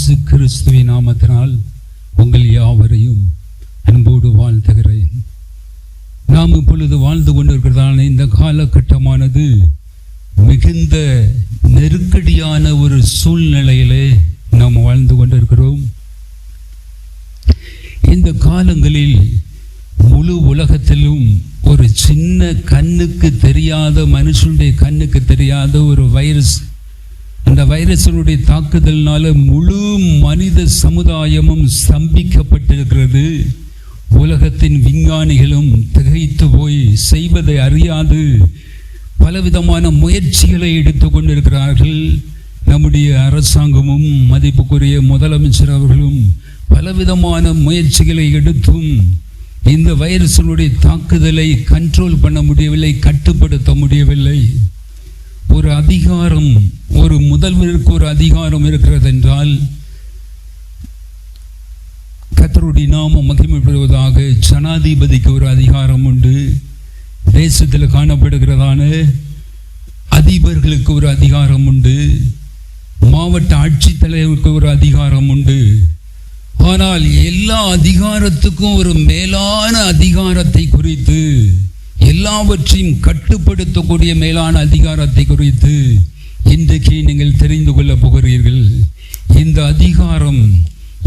இயேசு கிறிஸ்துவின் நாமத்தினால் உங்கள் யாவரையும் அன்போடு வாழ்த்துகிறேன். நாம் இப்பொழுது வாழ்ந்து கொண்டிருக்கிறதான இந்த காலகட்டமானது மிகுந்த நெருக்கடியான ஒரு சூழ்நிலையிலே நாம் வாழ்ந்து கொண்டிருக்கிறோம். இந்த காலங்களில் முழு உலகத்திலும் ஒரு சின்ன கண்ணுக்கு தெரியாத, மனுஷனுடைய கண்ணுக்கு தெரியாத ஒரு வைரஸ், அந்த வைரஸினுடைய தாக்குதலினால முழு மனித சமுதாயமும் ஸ்தம்பிக்கப்பட்டிருக்கிறது. உலகத்தின் விஞ்ஞானிகளும் திகைத்து போய் செய்வதை அறியாது பலவிதமான முயற்சிகளை எடுத்து கொண்டிருக்கிறார்கள். நம்முடைய அரசாங்கமும் மதிப்புக்குரிய முதலமைச்சர் அவர்களும் பலவிதமான முயற்சிகளை எடுத்தும் இந்த வைரஸினுடைய தாக்குதலை கண்ட்ரோல் பண்ண முடியவில்லை, கட்டுப்படுத்த முடியவில்லை. ஒரு அதிகாரம், ஒரு முதல்வருக்கு ஒரு அதிகாரம் இருக்கிறது என்றால், கர்த்தருடைய நாமம் மகிமைப்படுவதாக, ஜனாதிபதிக்கு ஒரு அதிகாரம் உண்டு. தேசத்தில் காணப்படுகிறதான அதிபர்களுக்கு ஒரு அதிகாரம் உண்டு. மாவட்ட ஆட்சித்தலைவருக்கு ஒரு அதிகாரம் உண்டு. ஆனால் எல்லா அதிகாரத்துக்கும் ஒரு மேலான அதிகாரத்தை குறித்து, எல்லாவற்றையும் கட்டுப்படுத்தக்கூடிய மேலான அதிகாரத்தை குறித்து இன்றைக்கு நீங்கள் தெரிந்து கொள்ளப் போகிறீர்கள். இந்த அதிகாரம்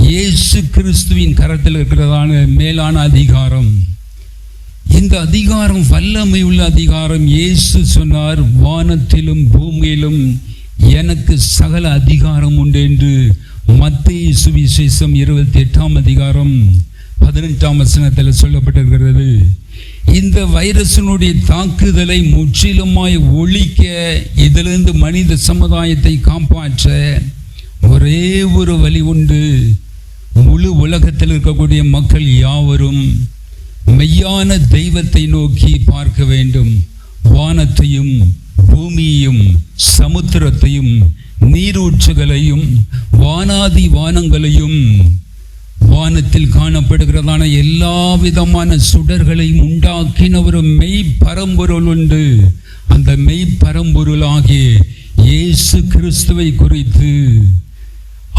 இயேசு கிறிஸ்துவின் கரத்தில் இருக்கிறதான மேலான அதிகாரம். இந்த அதிகாரம் வல்லமை உள்ள அதிகாரம். இயேசு சொன்னார், வானத்திலும் பூமியிலும் எனக்கு சகல அதிகாரம் உண்டு என்று மத்தேயு சுவிசேஷம் 28ஆம் அதிகாரம் 18ஆம் வசனத்தில் சொல்லப்பட்டிருக்கிறது. இந்த வைரஸினுடைய தாக்குதலை முற்றிலுமாய் ஒழிக்க, இதிலிருந்து மனித சமுதாயத்தை காப்பாற்ற ஒரே ஒரு வழி உண்டு. முழு உலகத்தில் இருக்கக்கூடிய மக்கள் யாவரும் மெய்யான தெய்வத்தை நோக்கி பார்க்க வேண்டும். வானத்தையும் பூமியையும் சமுத்திரத்தையும் நீரூற்றுகளையும் வானாதி வானங்களையும் வானத்தில் காணப்படுகிறதான எல்லா விதமான சுடர்களையும் உண்டாக்கின ஒரு மெய்ப்பரம்பொருள் உண்டு. அந்த மெய்ப்பரம்பொருளாகிய இயேசு கிறிஸ்துவை குறித்து,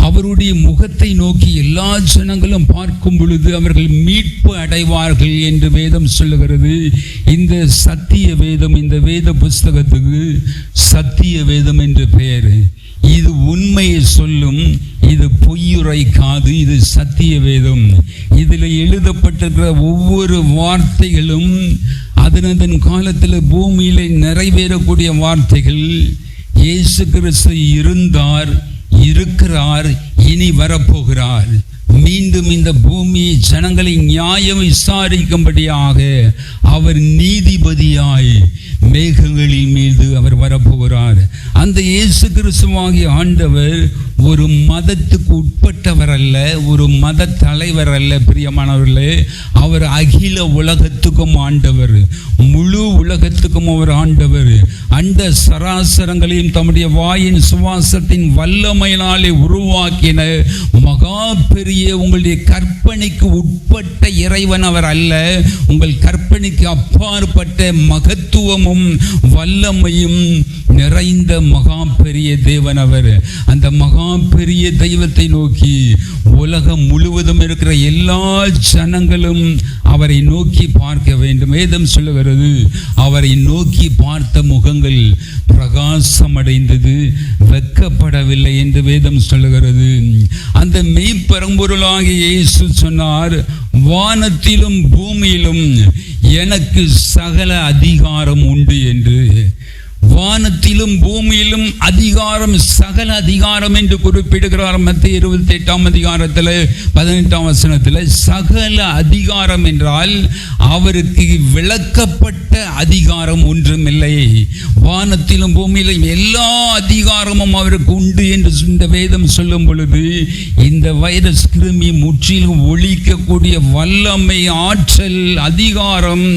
அவருடைய முகத்தை நோக்கி எல்லா ஜனங்களும் பார்க்கும் பொழுது அவர்கள் மீட்பு அடைவார்கள் என்று வேதம் சொல்லுகிறது. இந்த சத்திய வேதம், இந்த வேத புஸ்தகத்துக்கு சத்திய வேதம் என்று பெயர். இது உண்மையை சொல்லும், இது பொய்யுரைக்காது, இது சத்திய வேதம். இதில் எழுதப்பட்டிருக்கிற ஒவ்வொரு வார்த்தைகளும் அதனதன் காலத்தில் பூமியிலே நிறைவேறக்கூடிய வார்த்தைகள். இயேசு கிறிஸ்து இருந்தார், இருக்கிறார், இனி வரப்போகிறார். மீண்டும் இந்த பூமி ஜனங்களை நியாயம் விசாரிக்கும்படியாக அவர் நீதிபதியாய் மேகங்களின் மீது அவர் வரப்போகிறார். அந்த இயேசு கிறிஸ்துவாகிய ஆண்டவர் ஒரு மதத்துக்கு உட்பட்டவர் அல்ல, ஒரு மத தலைவர் அல்ல. பிரியமானவர்களே, அவர் அகில உலகத்துக்கும் ஆண்டவர், முழு உலகத்துக்கும் அவர் ஆண்டவர். அந்த சராசரங்களையும் தம்முடைய வாயின் சுவாசத்தின் வல்லமையினாலே உருவாக்கின மகா பெரிய, உங்களுடைய கற்பனைக்கு உட்பட்ட இறைவன் அவர் அல்ல. உங்கள் கற்பனைக்கு அப்பாற்பட்ட மகத்துவமும் வல்லமையும் நிறைந்த மகா பெரிய தேவன் அவர். அந்த மகா பெரிய தெய்வத்தை நோக்கி உலகம் முழுவதும் இருக்கிற எல்லா ஜனங்களும் அவரை நோக்கி பார்க்க வேண்டும். வேதம் சொல்லுகிறது, அவரை நோக்கி பார்த்த முகங்கள் பிரகாசம் அடைந்தது, வெட்கப்படவில்லை என்று வேதம் சொல்லுகிறது. அந்த மெய்ப்பரம்பொருளாகிய இயேசு சொன்னார், வானத்திலும் பூமியிலும் எனக்கு சகல அதிகாரம் உண்டு என்று. வானத்திலும் பூமியிலும் அதிகாரம், சகல அதிகாரம் என்று குறிப்பிடுகிறார். மத்தேயு 28ஆம் அதிகாரத்தில் 18ஆம் வசனத்தில் சகல அதிகாரம் என்றால் அவருக்கு விளக்கப்பட்ட அதிகாரம் ஒன்றுமில்லை. வானத்திலும் பூமியிலும் எல்லா அதிகாரமும் அவருக்கு உண்டு என்று இந்த வேதம் சொல்லும் பொழுது, இந்த வைரஸ் கிருமி முற்றிலும் ஒழிக்கக்கூடிய வல்லமை, ஆற்றல், அதிகாரம்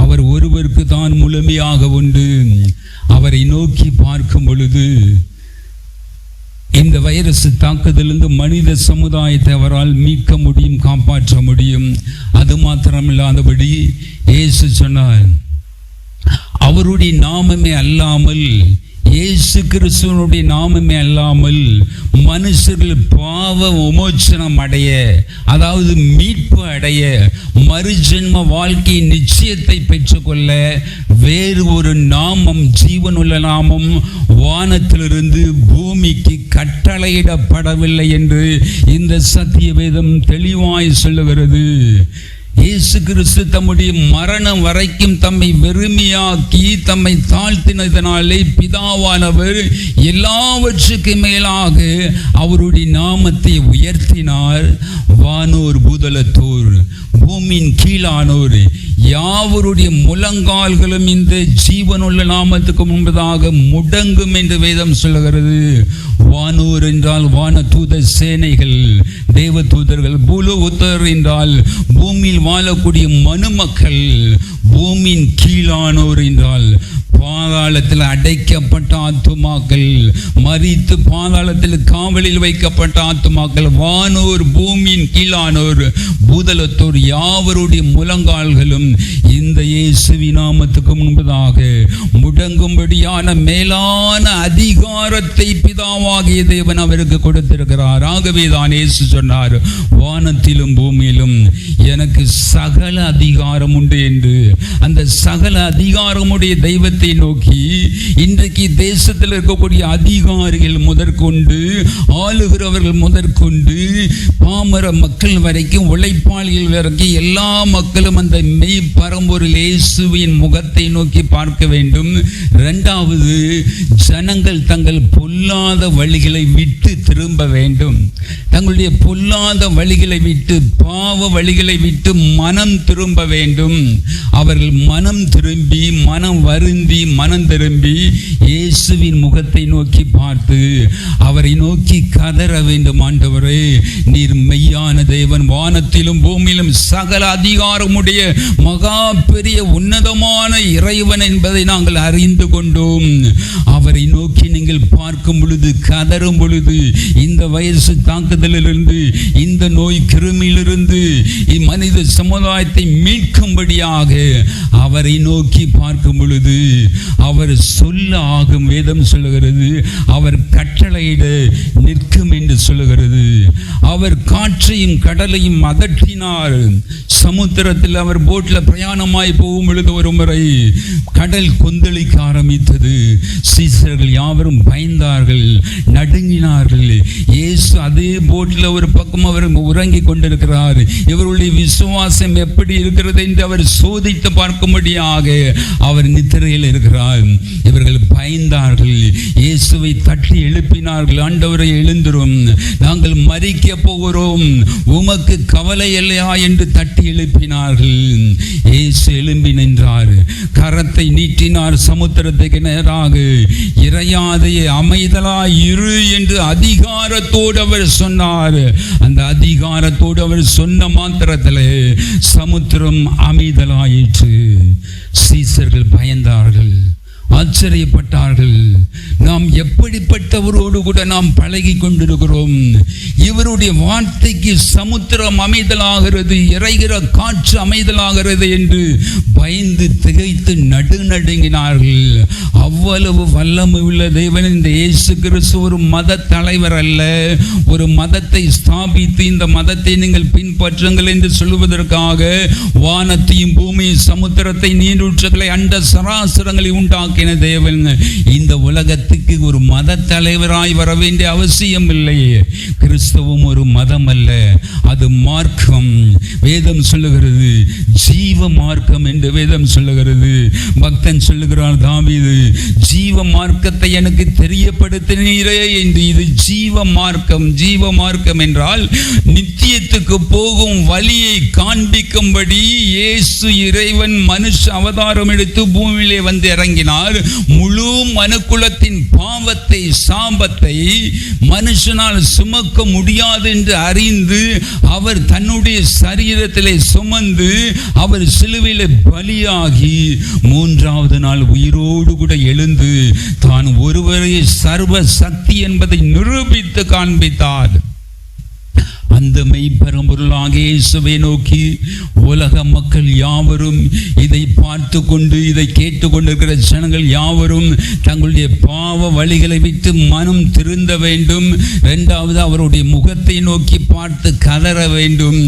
அவர் ஒருவருக்கு தான் முழுமையாக உண்டு. அவரை நோக்கி பார்க்கும் பொழுது இந்த வைரஸ் தாக்குதலிருந்து மனித சமுதாயத்தை அவரால் மீட்க முடியும், காப்பாற்ற முடியும். அது மாத்திரமில்லாதபடி இயேசு சொன்னார், அவருடைய நாமமே அல்லாமல் இயேசு கிறிஸ்துவனுடைய நாமமே அல்லாமல் மனுஷர்கள் பாவ விமோசனம் அடைய, அதாவது மீட்பு அடைய, மறுஜென்ம வாழ்க்கையின் நிச்சயத்தை பெற்றுக்கொள்ள வேறு ஒரு நாமம், ஜீவனுள்ள நாமம் வானத்திலிருந்து பூமிக்கு கட்டளையிடப்படவில்லை என்று இந்த சத்திய வேதம் தெளிவாய் சொல்லுகிறது. இயேசு கிறிஸ்து தம்முடைய மரணம் வரைக்கும் தம்மை வெறுமையாக்கி தம்மை தாழ்த்தினதனாலே பிதாவானவர் எல்லாவற்றுக்கு மேலாக அவருடைய நாமத்தை உயர்த்தினார். வானோர் பூதலத்தோர் பூமியின் கீழானோர் யாவருடைய முழங்கால்களும் இந்த ஜீவனுள்ள நாமத்துக்கு முன்பதாக முடங்கும் என்று வேதம் சொல்லுகிறது. வானோர் என்றால் வான தூத சேனைகள், தேவ தூதர்கள். பூலோகத்தர் என்றால் பூமியில் வாழக்கூடிய மனுமக்கள். பூமியின் கீழானோர் என்றால் பாதாளத்தில் அடைக்கப்பட்ட ஆத்துமாக்கள், மரித்து பாதாளத்தில் காவலில் வைக்கப்பட்ட ஆத்துமாக்கள். வானோர், பூமியின் கீழானோர், பூதலத்தோர் யாவருடைய முழங்கால்களும் இந்த இயேசுவி நாமத்துக்கு முன்பதாக முடங்கும்படியான மேலான அதிகாரத்தை பிதாவாகிய தேவன் அவருக்கு கொடுத்திருக்கிறார். ஆகவே தான் இயேசு சொன்னார், வானத்திலும் பூமியிலும் எனக்கு சகல அதிகாரம் உண்டு என்று. அந்த சகல அதிகாரமுடைய தெய்வத்தை நோக்கி இன்றைக்கு தேசத்தில் இருக்கக்கூடிய அதிகாரிகள் முதற்கொண்டு, ஆளுகிறவர்கள் முதற்கொண்டு, பாமர மக்கள் வரைக்கும், உழைப்பாளிகள் வரைக்கும் எல்லா மக்களும் அந்த மெய் பரம்பொருள் இயேசுவின் முகத்தை நோக்கி பார்க்க வேண்டும். இரண்டாவது, ஜனங்கள் தங்கள் பொல்லாத வழிகளை விட்டு திரும்ப வேண்டும். தங்களுடைய பொல்லாத வழிகளை விட்டு, பாவ வழிகளை விட்டு மனம் திரும்ப வேண்டும். அவர்கள் மனம் திரும்பி, மனம் வருந்தி, மனம் திரும்பி இயேசுவின் முகத்தை நோக்கி பார்த்து அவரை நோக்கி கதற வேண்டும். ஆண்டவரே, நீர் மெய்யான தேவன், வானத்திலும் பூமியிலும் சகல அதிகாரமுடைய மகா பெரிய உன்னதமான இறைவன் என்பதை நாங்கள் அறிந்து கொண்டோம். அவரை நோக்கி நீங்கள் பார்க்கும் பொழுது, கதறும் பொழுது, இந்த வயசு தாக்குதலிலிருந்து, இந்த நோய் கிருமியிலிருந்து மனித சமுதாயத்தை மீட்கும்படியாக அவரை நோக்கி பார்க்கும் பொழுது அவர் சொல்ல ஆகும். வேதம் சொல்லுகிறது, அவர் கட்டளையிட நிற்கும் என்று சொல்லுகிறது. அவர் காற்றையும் கடலையும் அதட்டினார். சமுத்திரத்தில் அவர் போட்டில் பிரயாணமாய் போகும் பொழுது ஒரு முறை கடல் கொந்தளிக்க ஆரம்பித்தது. சீசர்கள் யாவரும் பயந்தார்கள், நடுங்கினார்கள். இயேசு அதே போட்டில் ஒரு பக்கம் அவர் உறங்கிக் கொண்டிருக்கிறார். இவருடைய விசுவாசம் எப்படி இருக்கிறது என்று அவர் சோதித்து பார்க்கும்படியாக அவர் நித்திரையில் இருக்கிறார். இவர்கள் பயந்தார்கள், இயேசுவை தட்டி எழுப்பினார்கள். ஆண்டவரை, எழுந்திரும், நாங்கள் மரிக்க போகிறோம், உமக்கு கவலை இல்லையா என்று தட்டி எழுப்பினார்கள். இயேசு எழும்பி நின்றார், கரத்தை நீட்டினார். சமுத்திரத்துக்கு நேராக, இறையாதே, அமைதலாய் இரு என்று அதிகாரத்தோடு அவர் சொன்னார். அந்த அதிகாரத்தோடு அவர் சொன்ன மாத்திரத்தில் சமுத்திரம் அமைதலாயிற்று. சீசர்கள் பயந்தார்கள், ஆச்சரியப்பட்டார்கள். நாம் எப்படிப்பட்டவரோடு கூட நாம் பழகி கொண்டிருக்கிறோம். இவருடைய வார்த்தைக்கு சமுத்திரம் அமைதலாகிறது, இறைகிற காற்று அமைதலாகிறது என்று பயந்து திகைத்து நடுநடுங்கினார்கள். அவ்வளவு வல்லமை உள்ள தேவன் இந்த இயேசு கிறிஸ்து ஒரு மத தலைவர் அல்ல. ஒரு மதத்தை ஸ்தாபித்து இந்த மதத்தை நீங்கள் பின்பற்றுங்கள் என்று சொல்லுவதற்காக வானத்தையும் பூமியும் சமுத்திரத்தை நீரூற்றுகளை அண்ட சராசரங்களை உண்டாக்கின தேவன் இந்த உலகத்துக்கு ஒரு மத தலைவராய் வர வேண்டிய அவசியம் இல்லை. கிறிஸ்தவம் ஒரு மதம் அல்ல, அது மார்க்கம். வேதம் சொல்லுகிறது ஜீவ மார்க்கம் என்று வேதம் சொல்லுகிறது. பக்தன் சொல்லுகிறார், தாவீது, ஜீவ மார்க்கத்தை எனக்கு தெரியப்படுத்தினீரே என்று. இது ஜீவ மார்க்கம். ஜீவ மார்க்கம் என்றால் நித்தியத்துக்கு போகும் வழியை காண்பிக்கும்படி இயேசு இறைவன் மனுஷ அவதாரம் எடுத்து பூமியிலே வந்து இறங்கினார். முழு மனுக்குலத்தின் பாவத்தை, சாபத்தை மனுஷனால் சுமக்க முடியாது என்று அறிந்து அவர் தன்னுடைய சரீரத்திலே சுமந்து அவர் சிலுவையிலே பலியாகி மூன்றாவது நாள் உயிரோடு கூட எழுந்து தான் ஒருவரே சர்வ சக்தி என்பதை நிரூபித்து காண்பித்தார். அந்த மெய்ப்பெரும்பொருளாக இயேசுவை நோக்கி உலக மக்கள் யாவரும் இதை பார்த்து கொண்டு இதை கேட்டுக்கொண்டிருக்கிற ஜனங்கள் யாவரும் தங்களுடைய பாவ வழிகளை விட்டு மனம் திருந்த வேண்டும். இரண்டாவது, அவருடைய முகத்தை நோக்கி பார்த்து கதற வேண்டும்.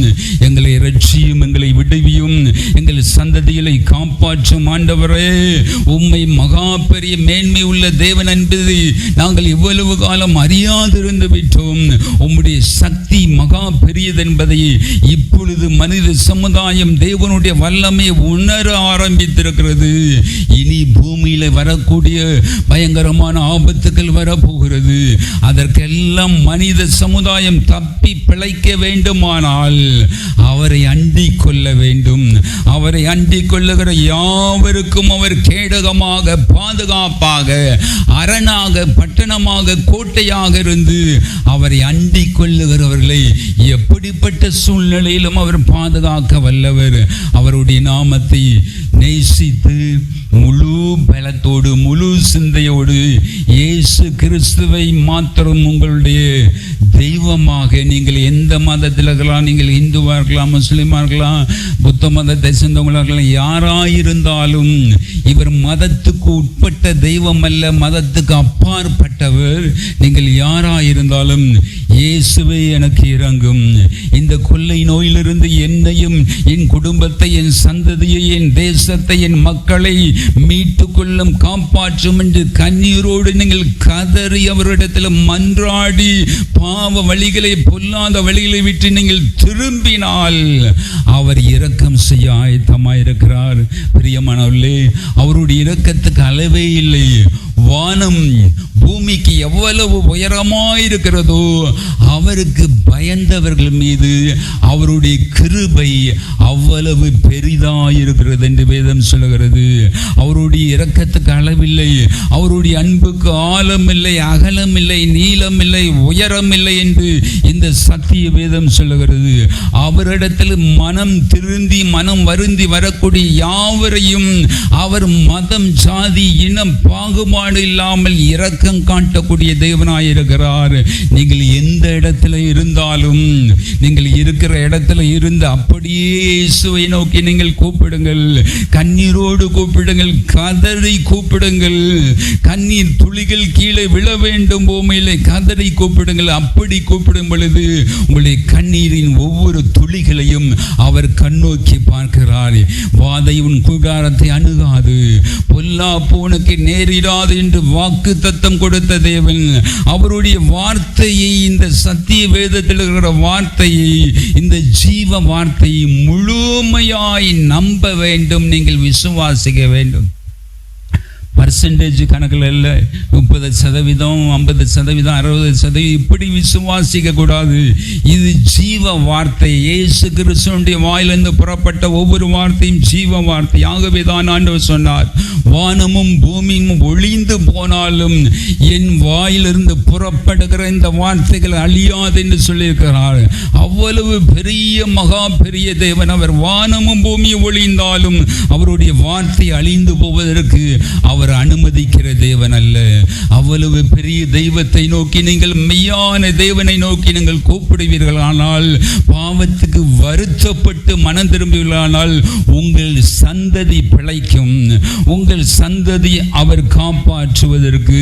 எங்களை இரட்சியும், எங்களை விடுவியும், எங்கள் சந்ததிகளை காப்பாற்றும் ஆண்டவரே, உம்மை மகா பெரிய மேன்மை உள்ள தேவன் என்பதை நாங்கள் இவ்வளவு காலம் அறியாதிருந்து விட்டோம். உம்முடைய சக்தி மகா பெரியது என்பதை இப்பொழுது மனித சமுதாயம் தேவனுடைய வல்லமை உணர ஆரம்பித்திருக்கிறது. இனி பூமியில வரக்கூடிய பயங்கரமான ஆபத்துக்கள் வரப்போகிறது. அதற்கெல்லாம் மனித சமுதாயம் தப்பி பிழைக்க வேண்டுமானால் அவரை அண்டிக் கொள்ள வேண்டும். அவரை அண்டிக் கொள்ளுகிற யாவருக்கும் அவர் கேடகமாக, பாதுகாப்பாக, அரணாக, பட்டணமாக, கோட்டையாக இருந்து அவரை அண்டிக் கொள்ளுகிறவர்களை எப்படிப்பட்ட சூழ்நிலையிலும் அவர் பாதுகாக்க வல்லவர். அவருடைய நாமத்தை நேசித்து முழு பலத்தோடு, முழு சிந்தையோடு இயேசு கிறிஸ்துவை மாத்திரம் உங்களுடைய தெய்வமாக, நீங்கள் எந்த மதத்தில் இருக்கலாம், நீங்கள் இந்துவாக இருக்கலாம், முஸ்லீமாக இருக்கலாம், புத்த மதத்தை சேர்ந்தவங்களாக இருக்கலாம், யாராயிருந்தாலும் இவர் மதத்துக்கு உட்பட்ட தெய்வம் அல்ல, மதத்துக்கு அப்பாற்பட்டவர். நீங்கள் யாராயிருந்தாலும் இயேசுவே எனக்கு இறங்கும், இந்த கொள்ளை நோயிலிருந்து என்னையும், என் குடும்பத்தை, என் சந்ததியை, என் தேசத்தை, என் மக்களை மீட்டு கொள்ளும், காப்பாற்றும் என்று கண்ணீரோடு நீங்கள் கதறி அவரிடத்தில் மன்றாடி பாவ வழிகளை, பொல்லாத வழிகளை விட்டு நீங்கள் திரும்பினால் அவர் இரக்கம் செய்ய ஆயத்தமாயிருக்கிறார். பிரியமானவர்களே, அவருடைய இரக்கத்துக்கு அளவே இல்லை. வானம் பூமிக்கு எவ்வளவு உயரமாயிருக்கிறதோ அவருக்கு பயந்தவர்கள் மீது அவருடைய கிருபை அவ்வளவு பெரிதாயிருக்கிறது என்று வேதம் சொல்லுகிறது. அவருடைய இரக்கத்துக்கு அளவில்லை, அவருடைய அன்புக்கு ஆழம் இல்லை, அகலம் இல்லை, நீளம் இல்லை, உயரம் இல்லை என்று இந்த சத்திய வேதம் சொல்லுகிறது. அவரிடத்தில் மனம் திருந்தி, மனம் வருந்தி வரக்கூடிய யாவரையும் அவர் மதம், ஜாதி, இனம் பாகுபாடு இல்லாமல் இரக்கம் காட்டக்கூடிய தேவனாயிருக்கிறார். நீங்கள் எந்த இடத்துல இருந்தாலும், நீங்கள் இருக்கிற இடத்துல இருந்து அப்படியே இயேசுவை நோக்கி நீங்கள் கூப்பிடுங்கள். கண்ணீரோடு கூப்பிடுங்கள், கதறி கூப்பிடுங்கள். கண்ணீர் துளிகள் கீழே விழ வேண்டும் பூமியிலே, கதறி கூப்பிடுங்கள். அப்படி கூப்பிடும் பொழுது உங்களுடைய கண்ணீரின் ஒவ்வொரு துளிகளையும் அவர் கண்ணோக்கி பார்க்கிறார். வாதை உன் கூடாரத்தை அணுகாது, பொல்லாப்பு உனக்கு நேரிடாது என்று வாக்கு தத்தம் கொடுத்த தேவன். அவருடைய வார்த்தையை, இந்த சத்திய வேதத்தில் இருக்கிற வார்த்தையை, இந்த ஜீவ வார்த்தையை முழுமையாய் நம்ப வேண்டும், நீங்கள் விசுவாசிக்க வேண்டும். பர்சன்டேஜ் கணக்கில் இல்லை, 30%, 50%, 60% இப்படி விசுவாசிக்க கூடாது. இது ஜீவ வார்த்தை. இயேசு கிறிஸ்துவினுடைய வாயிலிருந்து புறப்பட்ட ஒவ்வொரு வார்த்தையும் ஜீவ வார்த்தை. ஆகவே தான் ஆண்டவர் சொன்னார், வானமும் பூமியும் ஒளிந்து போனாலும் என் வாயிலிருந்து புறப்படுகிற இந்த வார்த்தைகள் அழியாது என்று சொல்லியிருக்கிறார். அவ்வளவு பெரிய மகா பெரிய தேவன் அவர். வானமும் பூமியும் ஒளிந்தாலும் அவருடைய வார்த்தை அழிந்து போவதற்கு அவர் அனுமதிக்கிற தேவன் அல்ல. அவ்வளவு பெரிய தெய்வத்தை நோக்கி நீங்கள், மெய்யான தேவனை நோக்கி நீங்கள் கூப்பிடுவீர்களானால், பாவத்துக்கு வருத்தப்பட்டு மனம் திரும்புவீர்களானால் உங்கள் சந்ததி பிழைக்கும். உங்கள் சந்ததி அவர் காப்பாற்றுவதற்கு,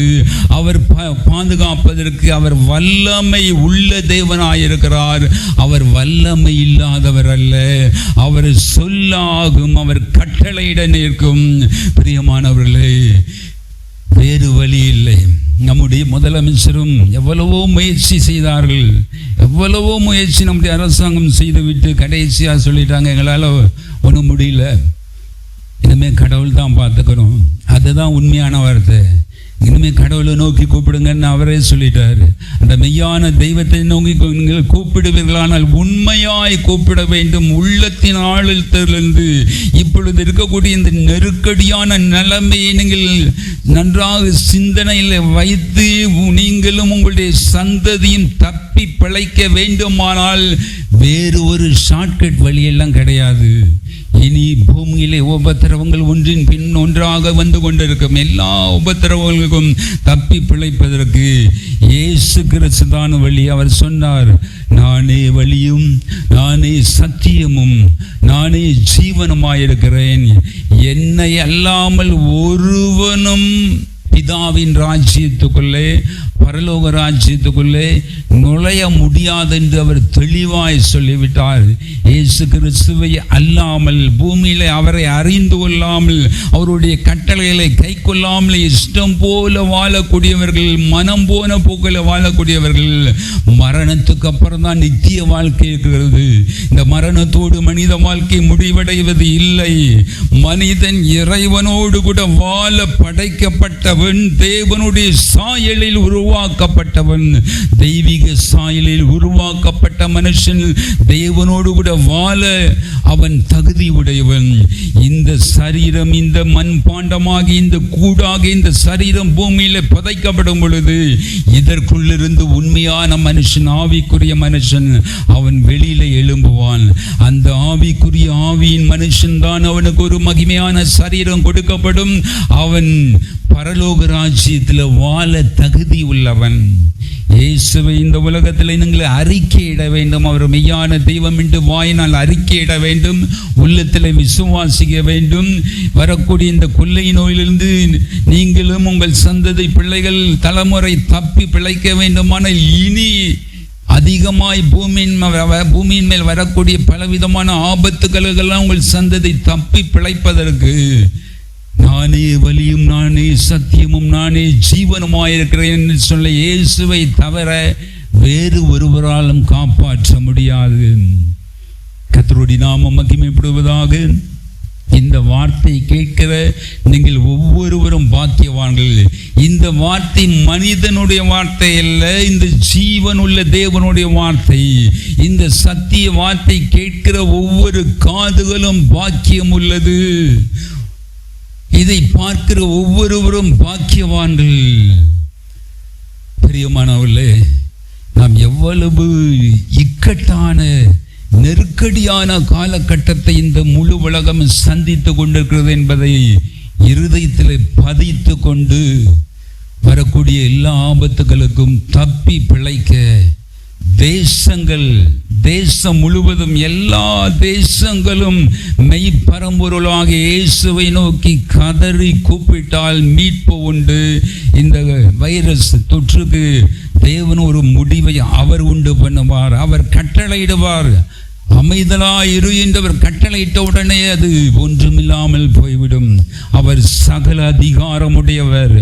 அவர் பாதுகாப்பதற்கு அவர் வல்லமை உள்ள தேவனாயிருக்கிறார். அவர் வல்லமை இல்லாதவர் அல்ல. அவர் சொல்லாகும், அவர் கட்டளையிட நிற்கும். பிரியமானவர்களே, வேறு வழி இல்லை. நம்முடைய முதலமைச்சரும் எவ்வளவோ முயற்சி செய்தார்கள், எவ்வளவோ முயற்சி நம்முடைய அரசாங்கம் செய்துவிட்டு கடைசியாக சொல்லிட்டாங்க, எங்களால் ஒன்றும் முடியல, இனிமேல் கடவுள் தான் பார்த்துக்கிறோம். அதுதான் உண்மையான வார்த்தை. இனிமேல் கடவுளை நோக்கி கூப்பிடுங்கன்னு அவரே சொல்லிட்டார். அந்த மெய்யான தெய்வத்தை நோக்கி நீங்கள் கூப்பிடுவீர்களானால் உண்மையாய் கூப்பிட வேண்டும். உள்ளத்தின் ஆழத்திலிருந்து இப்பொழுது இருக்கக்கூடிய இந்த நெருக்கடியான நிலைமையை நீங்கள் நன்றாக சிந்தனையில் வைத்து நீங்களும் உங்களுடைய சந்ததியும் தப்பி பிழைக்க வேண்டுமானால் வேறு ஒரு ஷார்ட்கட் வழியெல்லாம் கிடையாது. இனி பூமியிலே உபத்திரவங்கள் ஒன்றின் பின் ஒன்றாக வந்து கொண்டிருக்கும். எல்லா உபத்திரவங்களுக்கும் தப்பி பிழைப்பதற்கு இயேசு கிறிஸ்து தான் வழி. அவர் சொன்னார், நானே வழியும் நானே சத்தியமும் நானே ஜீவனுமாயிருக்கிறேன். என்னை அல்லாமல் ஒருவனும் பிதாவின் ராஜ்யத்துக்குள்ளே பரலோக ராஜ்யத்துக்குள்ளே நுழைய முடியாது என்று அவர் தெளிவாய் சொல்லிவிட்டார். இயேசு கிறிஸ்துவை அல்லாமல் பூமியிலே அவரை அறிந்து கொள்ளாமல் அவருடைய கட்டளைகளை கை கொள்ளாமல் இஷ்டம் போல வாழக்கூடியவர்கள், மனம் போன போக்கில் வாழக்கூடியவர்கள், மரணத்துக்கு அப்புறம் தான் நித்திய வாழ்க்கை இருக்கிறது. இந்த மரணத்தோடு மனித வாழ்க்கை முடிவடைவது இல்லை. மனிதன் இறைவனோடு கூட வாழ படைக்கப்பட்டவன், தேவனுடைய சாயலில் உருவாக்கப்பட்டவன், தெய்வீக சாயலில் உருவாக்கப்பட்ட மனுஷன் தேவனோடு கூட வாழ அவன் தகுதி உடையவன். இந்த சரீரம், இந்த மண் பாண்டமாகி இந்த கூடாக இந்த சரீரம் பூமியில புதைக்கப்படும் பொழுது இதற்குள்ளிருந்து உண்மையான மனுஷன், ஆவிக்குரிய மனுஷன் அவன் வெளியில எழும்புவான். அந்த ஆவிக்குரிய ஆவியின் மனுஷன் தான் அவனுக்கு ஒரு மகிமையான சரீரம் கொடுக்கப்படும். அவன் பரலோக ராஜ்யத்தில் வாழ தகுதி உள்ளவன். இயேசுவை இந்த உலகத்தில் நீங்கள் அறிக்கையிட வேண்டும். அவர் மெய்யான தெய்வம் என்று வாயினால் அறிக்கையிட வேண்டும், உள்ளத்தில் விசுவாசிக்க வேண்டும். வரக்கூடிய இந்த கொள்ளை நோயிலிருந்து நீங்களும் உங்கள் சந்ததி பிள்ளைகள் தலைமுறை தப்பி பிழைக்க வேண்டுமானால் இனி அதிகமாய் பூமியின் மேல் வரக்கூடிய பலவிதமான ஆபத்துகளெல்லாம் உங்கள் சந்ததி தப்பி பிழைப்பதற்கு நானே வழியும் நானே சத்தியமும் நானே ஜீவனுமாயிருக்கிறேன் என்று சொல்ல இயேசுவை தவிர வேறு ஒருவராலும் காப்பாற்ற முடியாது. கர்த்தருடைய நாமம் மகிமைப்படுவதாக. இந்த வார்த்தை கேட்கிற நீங்கள் ஒவ்வொருவரும் பாக்கியவான்கள். இந்த வார்த்தை மனிதனுடைய வார்த்தை அல்ல, இந்த ஜீவனுள்ள தேவனுடைய வார்த்தை. இந்த சத்திய வார்த்தை கேட்கிற ஒவ்வொரு காதுகளும் பாக்கியம் உள்ளது. இதை பார்க்கிற ஒவ்வொருவரும் பாக்கியவான்கள். பிரியமானவர்களே, நாம் எவ்வளவு இக்கட்டான நெருக்கடியான காலகட்டத்தை இந்த முழு உலகம் சந்தித்து கொண்டிருக்கிறது என்பதை இருதயத்தில் பதித்து கொண்டு வரக்கூடிய எல்லா ஆபத்துகளுக்கும் தப்பி பிழைக்க தேசம் முழுவதும் எல்லா தேசங்களும் மெய்ப்பரம்பொருளாக இயேசுவை நோக்கி கதறி கூப்பிட்டால் மீட்பு உண்டு. இந்த வைரஸ் தொற்றுக்கு தேவன் ஒரு முடிவை அவர் உண்டு பண்ணுவார். அவர் கட்டளையிடுவார். அமைதலாயிரு என்றவர் கட்டளையிட்ட உடனே அது ஒன்றுமில்லாமல் போய்விடும். அவர் சகல அதிகாரமுடையவர்.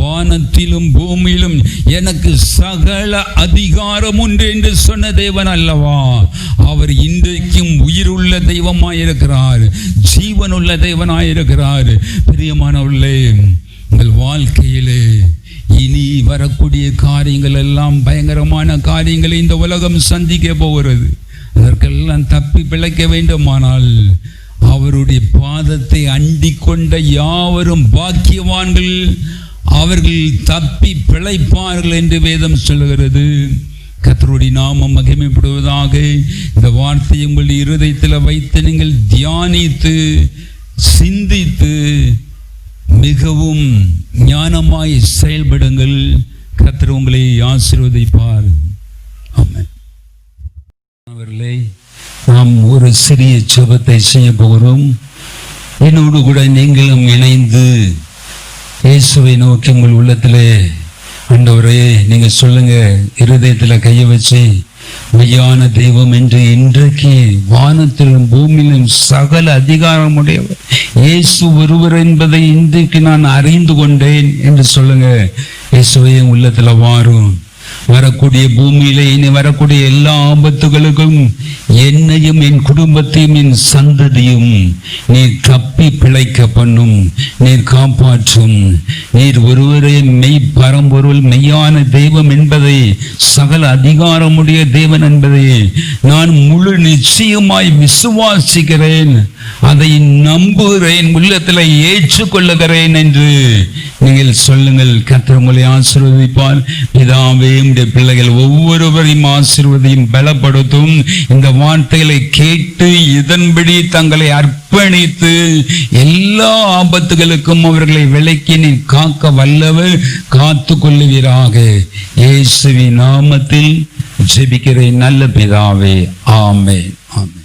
வானத்திலும் பூமியிலும் எனக்கு சகல அதிகாரம் உண்டு என்று சொன்ன தேவன் அல்லவா? அவர் இன்றைக்கும் உயிருள்ள தெய்வமாயிருக்கிறார், ஜீவனுள்ள தேவனாயிருக்கிறார். பிரியமானவர்களே, உங்கள் வாழ்க்கையிலே இனி வரக்கூடிய காரியங்கள் எல்லாம் பயங்கரமான காரியங்களை இந்த உலகம் சந்திக்க போகிறது. அதற்கெல்லாம் தப்பி பிழைக்க வேண்டுமானால் அவருடைய பாதத்தை அண்டிக் கொண்ட யாவரும் பாக்கியவான்கள், அவர்கள் தப்பி பிழைப்பார்கள் என்று வேதம் சொல்கிறது. கர்த்தருடைய நாமம் மகிமைப்படுவதாக. இந்த வார்த்தையை உங்கள் இருதயத்தில் வைத்து நீங்கள் தியானித்து சிந்தித்து மிகவும் ஞானமாய் செயல்படுங்கள். கர்த்தர் உங்களை ஆசீர்வதிப்பார். ஆமென். அவர்களே, நாம் ஒரு சிறிய ஜெபத்தை செய்ய போகிறோம். என்னோடு கூட நீங்களும் இணைந்து இயேசுவை நோக்கி உங்கள் உள்ளத்திலே, ஆண்டவரே நீங்க சொல்லுங்க, இருதயத்தில் கையை வச்சு, மெய்யான தெய்வம் என்று இன்றைக்கு வானத்திலும் பூமியிலும் சகல அதிகாரமுடையவர் இயேசு ஒருவர் என்பதை இன்றைக்கு நான் அறிந்து கொண்டேன் என்று சொல்லுங்க. இயேசுவை உள்ளத்துல வாரும். வரக்கூடிய பூமியிலே இனி வரக்கூடிய எல்லா ஆபத்துகளுக்கும் என்னையும் என் குடும்பத்தையும் என் சந்ததியும் நீர் தப்பி பிழைக்க பண்ணும், நீர் காப்பாற்றும். நீர் ஒருவரே மெய் பரம்பொருள், மெய்யான தெய்வம் என்பதை, சகல அதிகாரமுடைய தேவன் என்பதை நான் முழு நிச்சயமாய் விசுவாசிக்கிறேன், அதை நம்புகிறேன், உள்ளத்தில் ஏற்றுக்கொள்ளுகிறேன் என்று நீங்கள் சொல்லுங்கள். கர்த்தர் உங்களை ஆசீர்வதிப்பார். பிதாவே, உம்முடைய பிள்ளைகள் ஒவ்வொருவரையும் ஆசீர்வதியும் பலப்படுத்தும். இந்த வார்த்தைகளை கேட்டு இதன்படி தங்களை அர்ப்பணித்து எல்லா ஆபத்துகளுக்கும் அவர்களை விலக்கி நீ காக்க வல்லவர். காத்து கொள்ளுவீராக. இயேசுவின் நாமத்தில் ஜெபிக்கிறேன் நல்ல பிதாவே. ஆமென். ஆமென்.